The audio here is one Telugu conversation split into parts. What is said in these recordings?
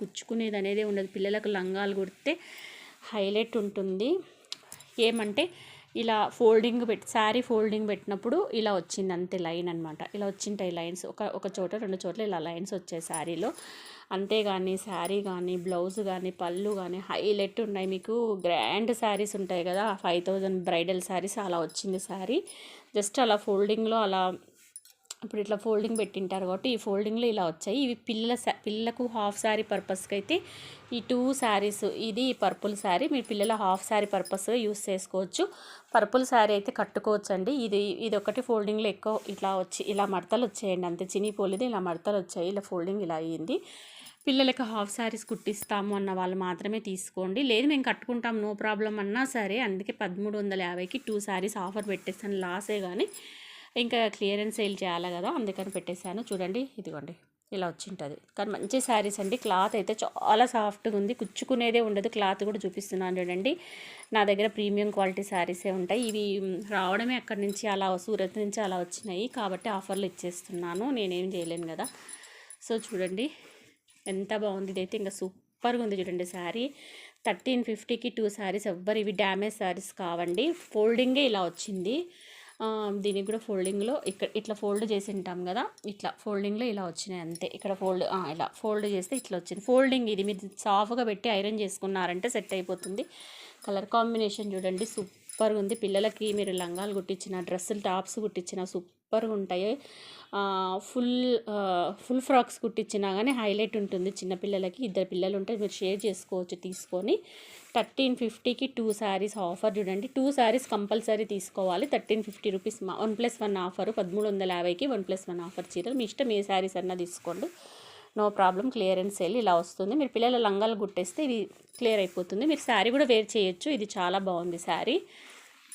కుచ్చుకునేది అనేది ఉండదు. పిల్లలకు లంగాలు కుడితే హైలైట్ ఉంటుంది. ఏమంటే ఇలా ఫోల్డింగ్ శారీ ఫోల్డింగ్ పెట్టినప్పుడు ఇలా వచ్చింది అంతే లైన్ అనమాట. ఇలా వచ్చింటాయి లైన్స్, ఒక చోట 2 చోట్ల ఇలా లైన్స్ వచ్చాయి శారీలో. అంతేగాని శారీ కానీ బ్లౌజ్ కానీ పళ్ళు కానీ హైలైట్ ఉన్నాయి. మీకు గ్రాండ్ శారీస్ ఉంటాయి కదా, 5000 బ్రైడల్ శారీస్ అలా వచ్చింది శారీ. జస్ట్ అలా ఫోల్డింగ్లో అలా ఇప్పుడు ఇట్లా ఫోల్డింగ్ పెట్టింటారు కాబట్టి ఈ ఫోల్డింగ్లో ఇలా వచ్చాయి. ఇవి పిల్లలకు హాఫ్ శారీ పర్పస్కి అయితే ఈ 2 శారీస్, ఇది పర్పుల్ శారీ మీరు పిల్లల హాఫ్ శారీ పర్పస్గా యూస్ చేసుకోవచ్చు. పర్పుల్ శారీ అయితే కట్టుకోవచ్చు అండి. ఇది ఒకటి ఫోల్డింగ్లో ఎక్కువ ఇట్లా వచ్చి ఇలా మడతలు వచ్చాయండి, అంతే చినిపోలేదు, ఇలా మడతలు వచ్చాయి, ఇలా ఫోల్డింగ్ ఇలా అయ్యింది. పిల్లలకి హాఫ్ శారీస్ కుట్టిస్తాము అన్న వాళ్ళు మాత్రమే తీసుకోండి. లేదు మేము కట్టుకుంటాం నో ప్రాబ్లం అన్నా సరే, అందుకే 1350కి 2 శారీస్ ఆఫర్ పెట్టేస్తాను. లాసే కానీ ఇంకా క్లియరెన్స్ సేల్ చేయాలి కదా, అందుకని పెట్టేశాను. చూడండి ఇదిగోండి ఇలా వచ్చింటుంది. కానీ మంచి శారీస్ అండి. క్లాత్ అయితే చాలా సాఫ్ట్గా ఉంది, కుచ్చుకునేదే ఉండదు. క్లాత్ కూడా చూపిస్తున్నాను చూడండి. నా దగ్గర ప్రీమియం క్వాలిటీ శారీసే ఉంటాయి. ఇవి రావడమే అక్కడి నుంచి అలా సూరత్ నుంచి అలా వచ్చినాయి కాబట్టి ఆఫర్లు ఇచ్చేస్తున్నాను, నేనేం చేయలేను కదా. సో చూడండి ఎంత బాగుంది. ఇదైతే ఇంకా సూపర్గా ఉంది చూడండి శారీ. 1350కి 2 శారీస్. ఎవ్వరు ఇవి డ్యామేజ్ శారీస్ కావండి. ఫోల్డింగే ఇలా వచ్చింది. దీనికి కూడా ఫోల్డింగ్లో ఇక్కడ ఇట్లా ఫోల్డ్ చేసి ఉంటాం కదా, ఇట్లా ఫోల్డింగ్లో ఇలా వచ్చినాయి అంతే. ఇక్కడ ఇలా ఫోల్డ్ చేస్తే ఇట్లా వచ్చింది ఫోల్డింగ్. ఇది మీరు సాఫ్గా పెట్టి ఐరన్ చేసుకున్నారంటే సెట్ అయిపోతుంది. కలర్ కాంబినేషన్ చూడండి సూపర్గా ఉంది. పిల్లలకి మీరు లంగాలు కుట్టించిన, డ్రెస్సులు టాప్స్ కుట్టించిన సూపర్గా ఉంటాయి. ఫుల్ ఫ్రాక్స్ కుట్టించినా కానీ హైలైట్ ఉంటుంది. చిన్నపిల్లలకి 2 పిల్లలు ఉంటే మీరు షేర్ చేసుకోవచ్చు తీసుకొని. 1350కి 2 శారీస్ ఆఫర్ చూడండి. 2 శారీస్ కంపల్సరీ తీసుకోవాలి. 1350 రూపీస్ 1+1 ఆఫరు. 1350కి 1+1 ఆఫర్ చీరలు. మీ ఇష్టం ఏ శారీస్ అన్నా తీసుకోండి, నో ప్రాబ్లం. క్లియరెన్స్ సేల్ ఇలా వస్తుంది. మీరు పిల్లల లంగాలు కుట్టేస్తే ఇది క్లియర్ అయిపోతుంది. మీరు శారీ కూడా వేర్ చేయొచ్చు. ఇది చాలా బాగుంది శారీ.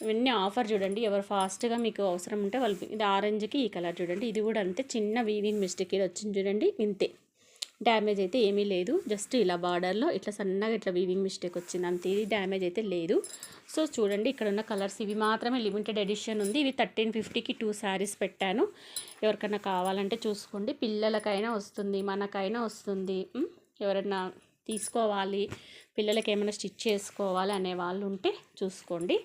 ఇవన్నీ ఆఫర్ చూడండి. ఎవరు ఫాస్ట్గా మీకు అవసరం ఉంటే వాళ్ళు. ఇది ఆరెంజ్కి ఈ కలర్ చూడండి. ఇది కూడా అంతే, చిన్న వీవింగ్ మిస్టేక్ ఇది వచ్చింది చూడండి, ఇంతే. డ్యామేజ్ అయితే ఏమీ లేదు. జస్ట్ ఇలా బార్డర్లో ఇట్లా సన్నగా ఇట్లా వీవింగ్ మిస్టేక్ వచ్చింది అంతే. ఇది డ్యామేజ్ అయితే లేదు. సో చూడండి ఇక్కడ ఉన్న కలర్స్ ఇవి మాత్రమే, లిమిటెడ్ ఎడిషన్ ఉంది. ఇవి 1350కి 2 శారీస్ పెట్టాను. ఎవరికైనా కావాలంటే చూసుకోండి. పిల్లలకైనా వస్తుంది, మనకైనా వస్తుంది. ఎవరైనా తీసుకోవాలి, పిల్లలకి ఏమైనా స్టిచ్ చేసుకోవాలి అనే వాళ్ళు ఉంటే చూసుకోండి.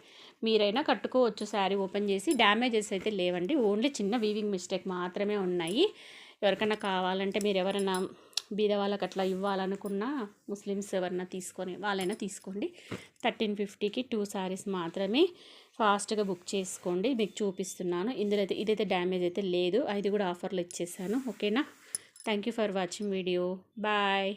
మీరైనా కట్టుకోవచ్చు శారీ ఓపెన్ చేసి. డ్యామేజెస్ అయితే లేవండి, ఓన్లీ చిన్న వీవింగ్ మిస్టేక్ మాత్రమే ఉన్నాయి. ఎవరికైనా కావాలంటే మీరు ఎవరైనా బీద వాళ్ళకి అట్లా ఇవ్వాలనుకున్నా, ముస్లిమ్స్ ఎవరైనా తీసుకొని వాళ్ళైనా తీసుకోండి. 1350కి 2 శారీస్ మాత్రమే. ఫాస్ట్గా బుక్ చేసుకోండి. మీకు చూపిస్తున్నాను. ఇందులో అయితే ఇదైతే డ్యామేజ్ అయితే లేదు. ఇది కూడా ఆఫర్లో ఇచ్చేసాను. ఓకేనా. Thank you for watching video. Bye.